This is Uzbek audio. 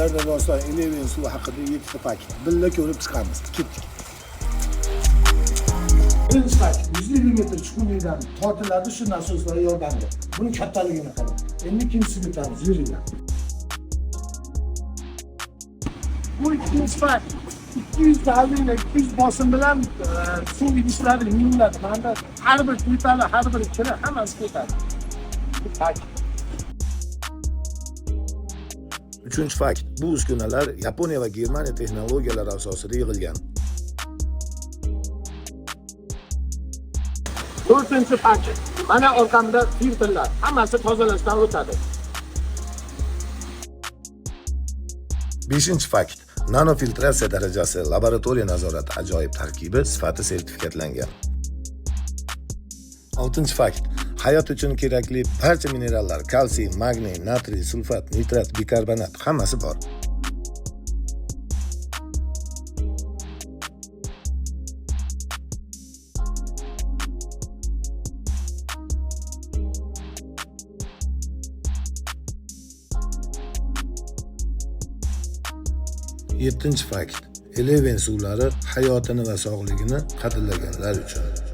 Sizlardan rosa Eleven suvi haqida 7 paket. Birga ko'rib chiqamiz. Ketdik. Birinchi paket 100 mm chuqurlikdan tortiladi shu nasoslar yordamida. Buning kattaligini qarang. Endi ikkinchisiga o'tamiz. Yuringlar. Bu ikkinchi paket 200 dalil 200 bosim bilan suv idishlari yuviladi. Mana har bir metall, har bir kira hammasi ketadi. Uchinchi fakt. Bu uskunalar Yaponiya va Germaniya texnologiyalari asosida yig'ilgan. To'rtinchi paket. Mana orqamda filtrlar, hammasi tozalashdan o'tadi. Beshinchi fakt. Nanofiltratsiya darajasi, laboratoriya nazorati ajoyib tarkibi sifati sertifikatlangan. Oltinchi fakt. Hayot uchun kerakli barcha minerallar, kalsiy, magniy, natriy, sulfat, nitrat, bikarbonat hammasi bor. Yettinchi fakt. Eleven suvlari hayotini va sog'ligini qadrlaganlar uchun.